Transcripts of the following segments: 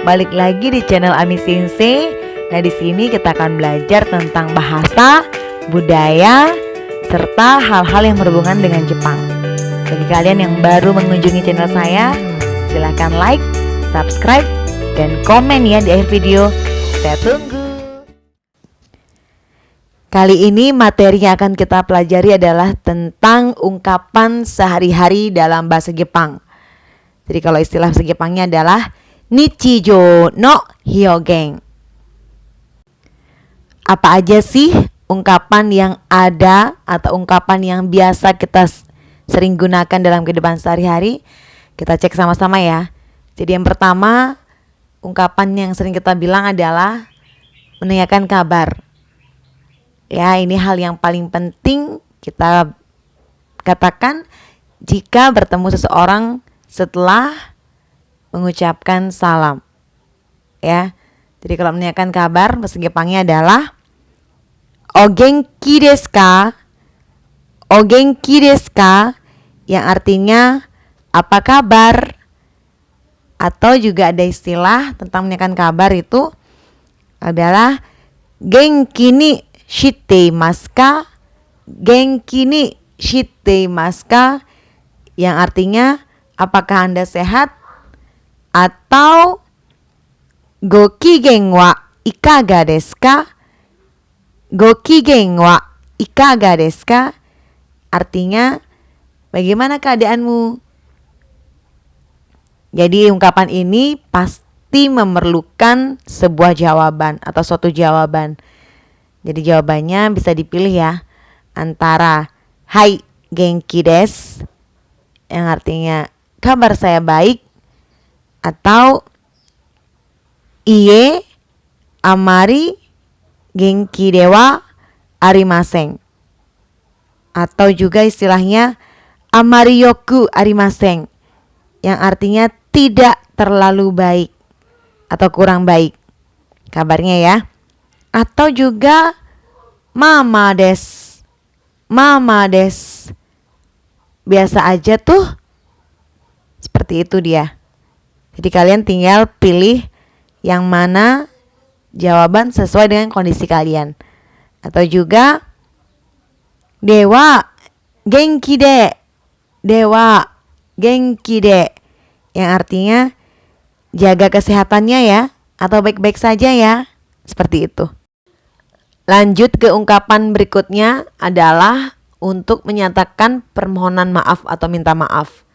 balik lagi di channel Ami Sensei. Nah, di sini kita akan belajar tentang bahasa, budaya, serta hal-hal yang berhubungan dengan Jepang. Bagi kalian yang baru mengunjungi channel saya, silahkan like, subscribe, dan komen ya di akhir video. Saya tunggu. Kali ini materi yang akan kita pelajari adalah tentang ungkapan sehari-hari dalam bahasa Jepang. Jadi kalau istilah bahasa Jepangnya adalah Nichijou no Hyogen. Apa aja sih ungkapan yang ada atau ungkapan yang biasa kita sering gunakan dalam kehidupan sehari-hari? Kita cek sama-sama ya. Jadi yang pertama, ungkapan yang sering kita bilang adalah menanyakan kabar. Ya, ini hal yang paling penting kita katakan jika bertemu seseorang setelah mengucapkan salam. Ya. Jadi kalau menanyakan kabar bahasa Jepangnya adalah Ogenki desu ka? Ogenki desu ka? Yang artinya apa kabar? Atau juga ada istilah tentang menanyakan kabar itu adalah Genki ni shiteimasu ka? Genki ni shiteimasu ka? Yang artinya apakah Anda sehat? Atau Gokigen wa ikaga desu ka? Gokigen wa ikaga desu ka? Artinya bagaimana keadaanmu? Jadi ungkapan ini pasti memerlukan sebuah jawaban atau suatu jawaban. Jadi jawabannya bisa dipilih ya, antara Hai genki desu, yang artinya kabar saya baik, atau Iie amari genki de wa arimasen, atau juga istilahnya amari yoku arimasen, yang artinya tidak terlalu baik atau kurang baik kabarnya ya. Atau juga mama des, mama des, biasa aja tuh, seperti itu dia. Jadi kalian tinggal pilih yang mana jawaban sesuai dengan kondisi kalian. Atau juga dewa genki de, dewa genki de, yang artinya jaga kesehatannya ya, atau baik-baik saja ya, seperti itu. Lanjut ke ungkapan berikutnya adalah untuk menyatakan permohonan maaf atau minta maaf.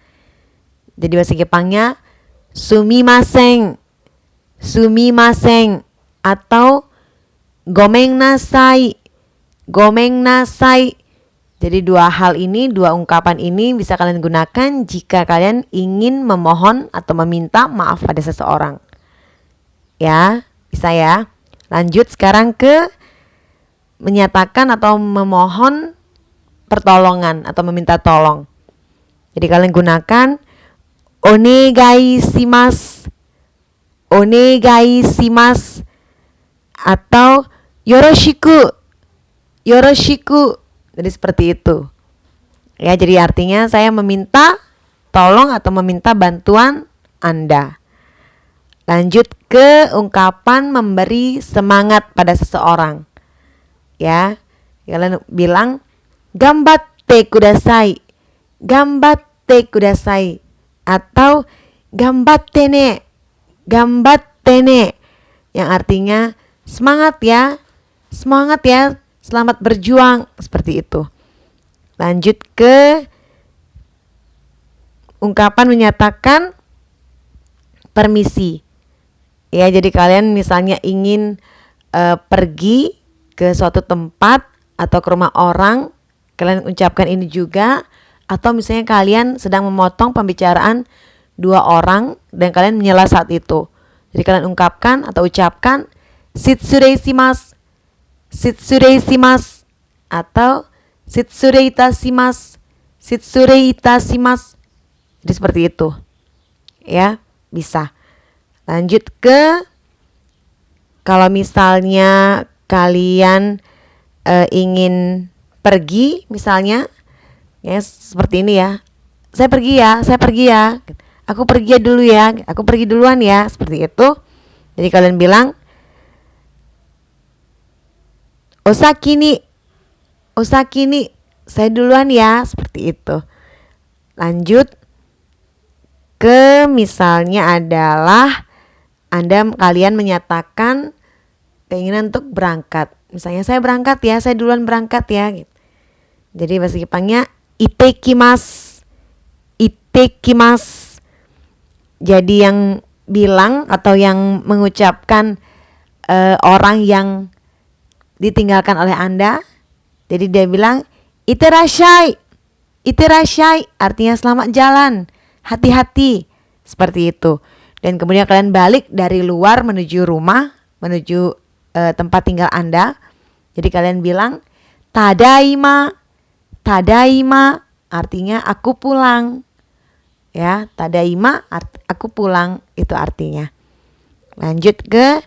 Jadi bahasa Jepangnya sumimasen, sumimasen, atau gomen nasai, gomen nasai. Jadi dua ungkapan ini bisa kalian gunakan jika kalian ingin memohon atau meminta maaf pada seseorang. Ya, bisa ya. Lanjut sekarang ke menyatakan atau memohon pertolongan atau meminta tolong. Jadi kalian gunakan onegai shimasu, onegai shimasu, atau yoroshiku, yoroshiku. Jadi seperti itu. Ya, jadi artinya saya meminta tolong atau meminta bantuan Anda. Lanjut ke ungkapan memberi semangat pada seseorang. Ya, kalian bilang gambatte kudasai, gambatte kudasai, atau gambatte ne, gambatte ne, yang artinya semangat ya, selamat berjuang, seperti itu. Lanjut ke ungkapan menyatakan permisi. Ya, jadi kalian misalnya ingin pergi ke suatu tempat atau ke rumah orang, kalian ucapkan ini juga. Atau misalnya kalian sedang memotong pembicaraan dua orang dan kalian menyela saat itu. Jadi kalian ungkapkan atau ucapkan shitsurei shimasu, shitsurei shimasu, atau shitsurei itashimasu, shitsurei itashimasu. Jadi seperti itu. Ya, bisa. Lanjut ke kalau misalnya kalian ingin pergi misalnya, ya seperti ini ya, saya pergi ya, aku pergi dulu ya, aku pergi duluan ya, seperti itu. Jadi kalian bilang osakini, osakini, saya duluan ya, seperti itu. Lanjut ke misalnya adalah kalian menyatakan keinginan untuk berangkat. Misalnya saya berangkat ya, saya duluan berangkat ya. Gitu. Jadi bahasa Jepangnya itekimasu, itekimasu. Jadi yang bilang atau yang mengucapkan orang yang ditinggalkan oleh Anda. Jadi dia bilang iterashai, iterashai artinya selamat jalan, hati-hati, seperti itu. Dan kemudian kalian balik dari luar menuju rumah, menuju tempat tinggal Anda. Jadi kalian bilang tadaima, tadaima artinya aku pulang. Ya, tadaima aku pulang itu artinya. Lanjut ke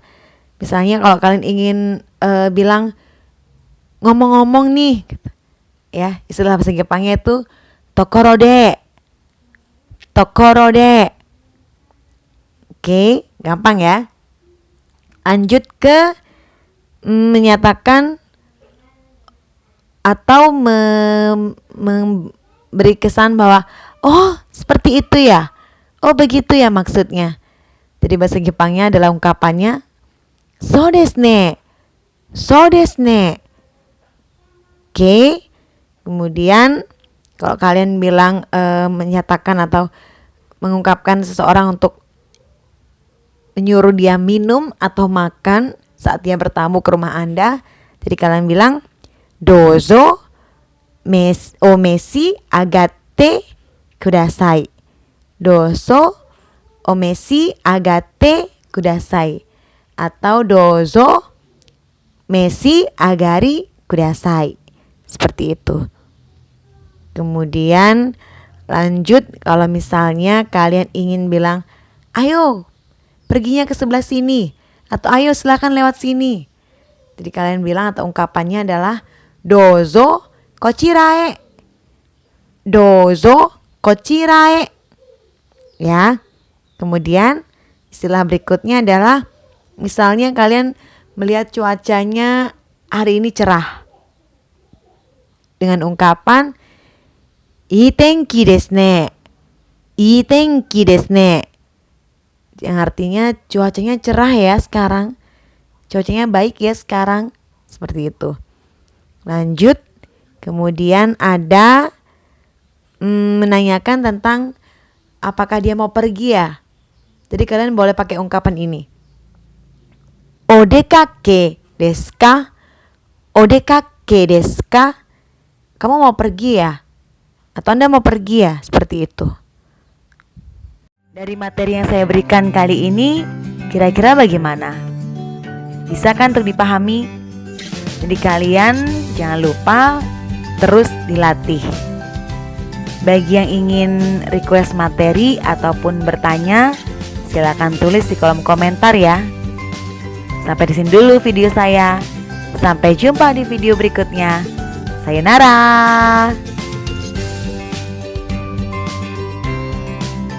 misalnya kalau kalian ingin bilang ngomong-ngomong nih gitu. Ya, istilah bahasa Jepangnya itu tokorode. Tokorode. Oke, gampang ya. Lanjut ke menyatakan atau memberi kesan bahwa oh, seperti itu ya. Oh, begitu ya maksudnya. Jadi bahasa Jepangnya adalah ungkapannya so desu ne. So desu ne. Oke. Kemudian kalau kalian bilang menyatakan atau mengungkapkan seseorang untuk menyuruh dia minum atau makan saat dia bertamu ke rumah Anda, jadi kalian bilang dozo omesi agate kudasai. Dozo omesi agate kudasai atau dozo mesi agari kudasai. Seperti itu. Kemudian lanjut kalau misalnya kalian ingin bilang ayo perginya ke sebelah sini atau ayo silakan lewat sini. Jadi kalian bilang atau ungkapannya adalah dozo kochirae. Dozo kochirae. Ya. Kemudian istilah berikutnya adalah misalnya kalian melihat cuacanya hari ini cerah. Dengan ungkapan ii tenki desu ne. Ii tenki desu ne. Yang artinya cuacanya cerah ya sekarang. Cuacanya baik ya sekarang. Seperti itu. Lanjut. Kemudian ada menanyakan tentang apakah dia mau pergi ya. Jadi kalian boleh pakai ungkapan ini. Odekake desu ka? Odekake desu ka? Kamu mau pergi ya? Atau Anda mau pergi ya? Seperti itu. Dari materi yang saya berikan kali ini, kira-kira bagaimana? Bisa kan untuk dipahami? Jadi kalian jangan lupa terus dilatih. Bagi yang ingin request materi ataupun bertanya, silakan tulis di kolom komentar ya. Sampai di sini dulu video saya. Sampai jumpa di video berikutnya. Sayonara.